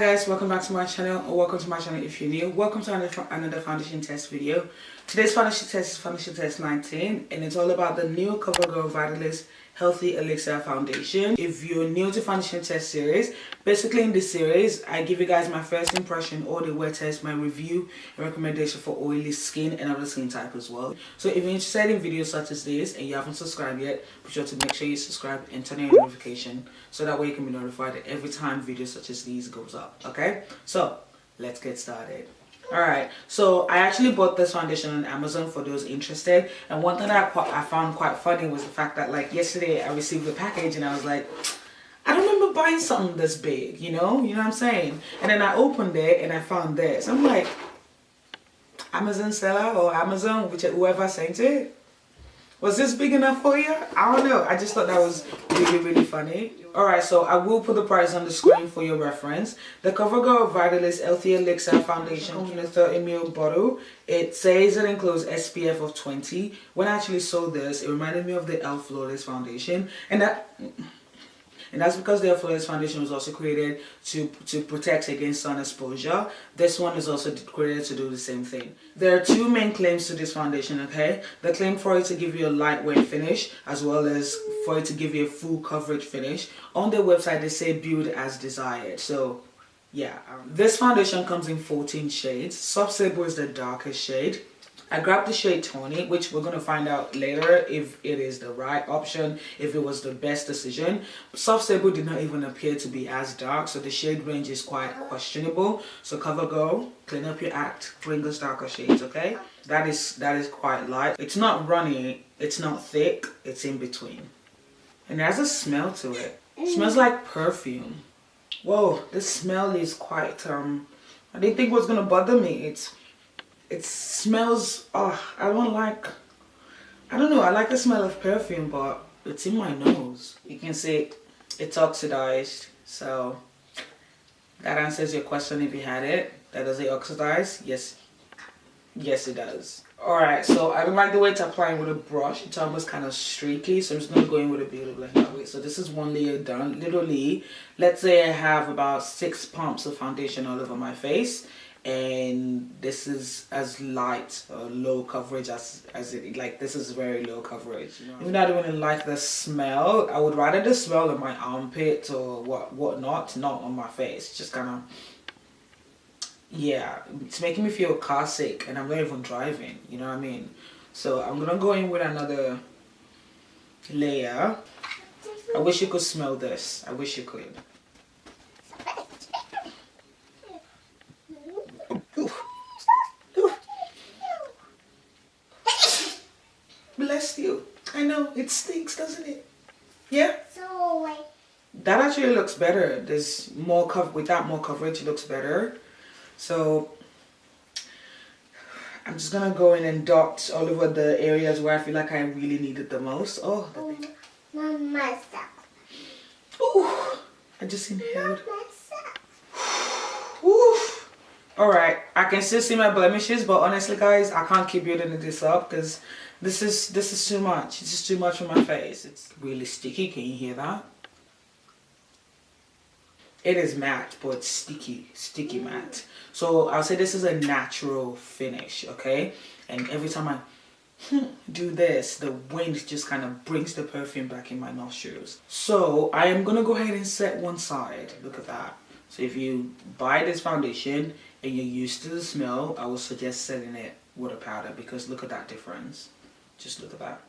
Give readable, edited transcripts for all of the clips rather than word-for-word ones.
guys, welcome back to my channel, or welcome to my channel if you're new. Welcome to another foundation test video. Today's foundation test is foundation test 19, and it's all about the new COVERGIRL VITALIST Healthy Elixir Foundation. If you're new to foundation test series, basically in this series, I give you guys my first impression, all the wear test, my review, and recommendation for oily skin and other skin type as well. So if you're interested in videos such as this and you haven't subscribed yet, be sure to make sure you subscribe and turn on your notification so that way you can be notified every time videos such as these goes up. Okay, so let's get started. Alright, so I actually bought this foundation on Amazon for those interested, and one thing that I found quite funny was the fact that, like, yesterday I received the package and I was like, I don't remember buying something this big, you know what I'm saying? And then I opened it and I found this. I'm like, Amazon seller or Amazon, whoever sent it, was this big enough for you? I don't know. I just thought that was really funny. Alright, so I will put the price on the screen for your reference. The COVERGIRL VITALIST Healthy Elixir Foundation comes in a 30ml bottle. It says it includes SPF of 20. When I actually saw this, it reminded me of the E.L.F. Flawless Foundation. And that's because the Flawless Foundation was also created to protect against sun exposure. This one is also created to do the same thing. There are two main claims to this foundation, okay? The claim for it to give you a lightweight finish, as well as for it to give you a full coverage finish. On their website, they say build as desired. So, yeah. This foundation comes in 14 shades. Soft Sable is the darkest shade. I grabbed the shade TAWNY, which we're going to find out later if it is the right option, if it was the best decision. Soft Sable did not even appear to be as dark, so the shade range is quite questionable. So COVERGIRL, clean up your act, bring us darker shades, okay? That is quite light. It's not runny, it's not thick, it's in between. And it has a smell to it. It smells like perfume. Whoa, this smell is quite, I didn't think it was going to bother me. It smells, I don't know, I like the smell of perfume, but it's in my nose. You can see it's oxidized, so that answers your question if you had it. Does it oxidize? Yes it does. Alright, so I don't like the way it's applying with a brush. It's almost kind of streaky, so I'm just going to go in with a beauty blender. Wait, so this is one layer done. Literally, let's say I have about 6 pumps of foundation all over my face. And this is as light or low coverage as it, like, this is very low coverage, you know? Even though I don't really like the smell, I would rather the smell on my armpit or whatnot, not on my face. It's just kind of, yeah, it's making me feel car sick, and I'm not even driving, you know what I mean? So I'm gonna go in with another layer. I wish you could smell this. I wish you could. Bless you. I know, it stinks, doesn't it? Yeah? So, that actually looks better. There's more without more coverage, it looks better. So I'm just gonna go in and dot all over the areas where I feel like I really need it the most. Oh, Mama. Ooh, I just inhaled. Alright, I can still see my blemishes, but honestly guys, I can't keep building this up because this is too much. It's just too much for my face. It's really sticky. Can you hear that? It is matte, but it's sticky matte. So I'll say this is a natural finish, okay? And every time I do this, the wind just kind of brings the perfume back in my nostrils. So I am gonna go ahead and set one side. Look at that. So if you buy this foundation and you're used to the smell, I would suggest setting it with a powder, because look at that difference. Just look at that.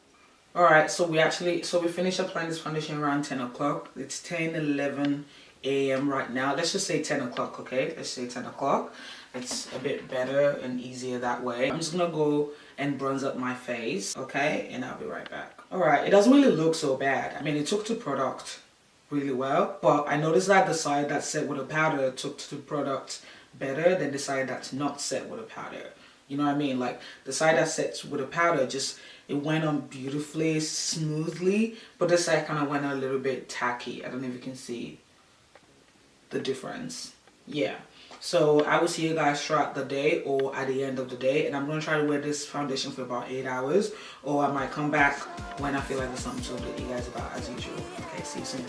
Alright, so we finished applying this foundation around 10 o'clock. It's 10:11 a.m. right now. Let's just say 10 o'clock, okay? Let's say 10 o'clock. It's a bit better and easier that way. I'm just gonna go and bronze up my face, okay? And I'll be right back. Alright, it doesn't really look so bad. I mean, it took to product really well, but I noticed that the side that's set with a powder took to product better than the side that's not set with a powder. You know what I mean? Like, the side that sets with a powder, just, it went on beautifully, smoothly, but this side kind of went a little bit tacky. I don't know if you can see the difference. Yeah. So I will see you guys throughout the day or at the end of the day, and I'm going to try to wear this foundation for about 8 hours, or I might come back when I feel like there's something to update you guys about as usual. Okay, see you soon.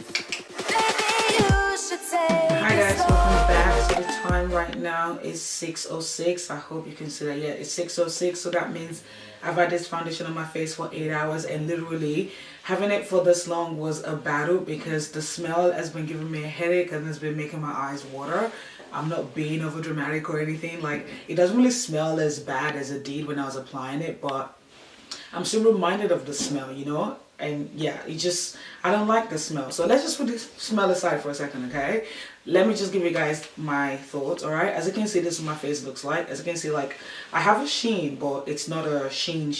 Hi guys, welcome back So the time right now is 6:06. I hope you can see that. Yeah, it's 6:06. So that means I've had this foundation on my face for 8 hours, and literally having it for this long was a battle because the smell has been giving me a headache and it's been making my eyes water. I'm not being over dramatic or anything. Like, it doesn't really smell as bad as it did when I was applying it, but I'm still reminded of the smell, you know? And yeah, I don't like the smell. So let's just put this smell aside for a second, okay? Let me just give you guys my thoughts, alright? As you can see, this is what my face looks like. As you can see, like, I have a sheen, but it's not a sheen.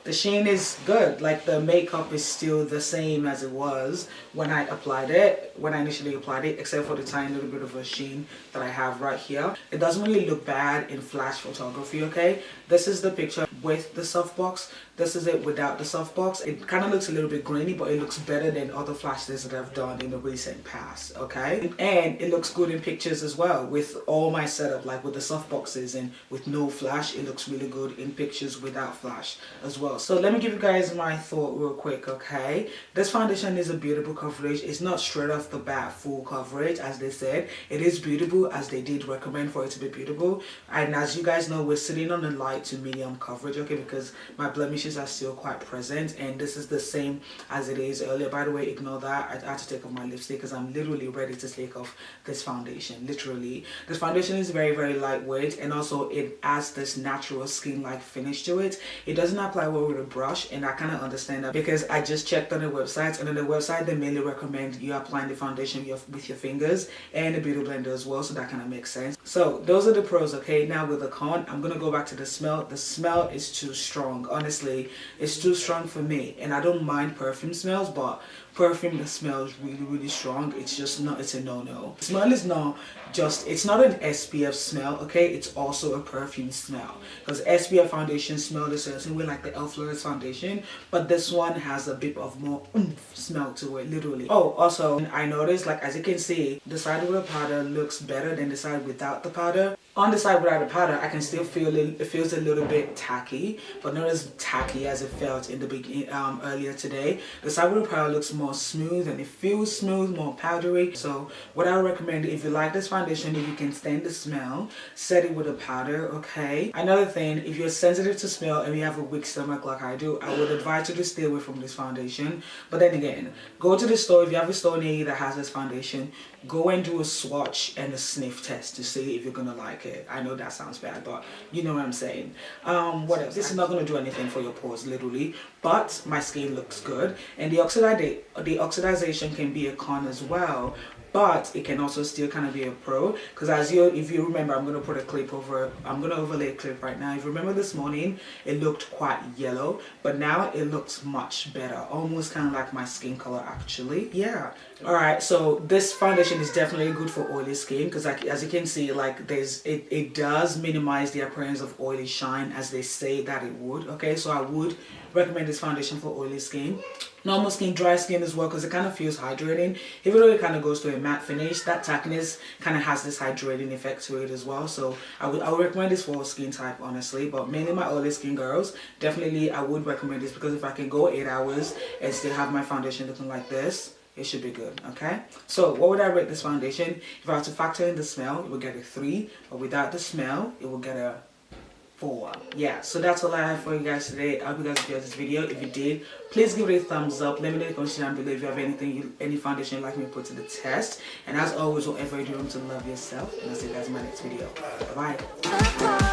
The sheen is good. Like, the makeup is still the same as it was when I applied it, when I initially applied it, except for the tiny little bit of a sheen that I have right here. It doesn't really look bad in flash photography, okay? This is the picture with the softbox. This is it without the softbox. It kind of looks a little bit grainy, but it looks better than other flashes that I've done in the recent past, okay? And it looks good in pictures as well with all my setup, like with the softboxes and with no flash. It looks really good in pictures without flash as well. So let me give you guys my thought real quick, okay? This foundation is a beautiful coverage. It's not straight off the bat full coverage, as they said. It is beautiful, as they did recommend for it to be beautiful. And as you guys know, we're sitting on the light to medium coverage, okay? Because my blemishes are still quite present, and this is the same as it is earlier. By the way, ignore that. I had to take off my lipstick because I'm literally ready to take off this foundation. Literally, this foundation is very, very lightweight, and also it adds this natural skin-like finish to it. It doesn't apply well with a brush, and I kind of understand that because I just checked on the website, and on the website they mainly recommend you applying the foundation with your fingers and a beauty blender as well, so that kind of makes sense. So those are the pros, okay? Now with the con, I'm gonna go back to the smell. The smell is too strong. Honestly, it's too strong for me, and I don't mind perfume smells, but perfume that smells really, really strong, it's just not, it's a no-no. Smell is not just, it's not an SPF smell, okay? It's also a perfume smell, because SPF foundation smell a certain way, like the E.L.F foundation, but this one has a bit of more oomph smell to it, literally. Oh, also, I noticed, like, as you can see, the side with the powder looks better than the side without the powder. On the side without the powder, I can still feel it feels a little bit tacky, but not as tacky as it felt in the beginning earlier today. The side with the powder looks more smooth, and it feels smooth, more powdery. So what I recommend, if you like this foundation, if you can stand the smell, set it with a powder, okay? Another thing, if you're sensitive to smell and you have a weak stomach like I do, I would advise you to stay away from this foundation. But then again, go to the store. If you have a store near you that has this foundation, go and do a swatch and a sniff test to see if you're gonna like it. I know that sounds bad, but you know what I'm saying. What else? This is not gonna do anything for your pores, literally, but my skin looks good, and the oxidization can be a con as well, but it can also still kind of be a pro, because if you remember, I'm gonna overlay a clip right now. If you remember this morning, it looked quite yellow, but now it looks much better, almost kind of like my skin color actually. Yeah. All right, so this foundation is definitely good for oily skin, because like, as you can see, like it does minimize the appearance of oily shine as they say that it would, okay? So I would recommend this foundation for oily skin, normal skin, dry skin as well, because it kind of feels hydrating. Even though it kind of goes to a matte finish, that tackiness kind of has this hydrating effect to it as well. So I would recommend this for all skin type, honestly, but mainly my oily skin girls, definitely I would recommend this, because if I can go 8 hours and still have my foundation looking like this, it should be good, okay? So what would I rate this foundation? If I have to factor in the smell, it would get a 3, but without the smell, it will get a 4. Yeah, so that's all I have for you guys today. I hope you guys enjoyed this video. If you did, please give it a thumbs up. Let me know in the comments down below if you have any foundation you'd like me to put to the test. And as always, whatever you do, to love yourself. And I'll see you guys in my next video. Bye-bye.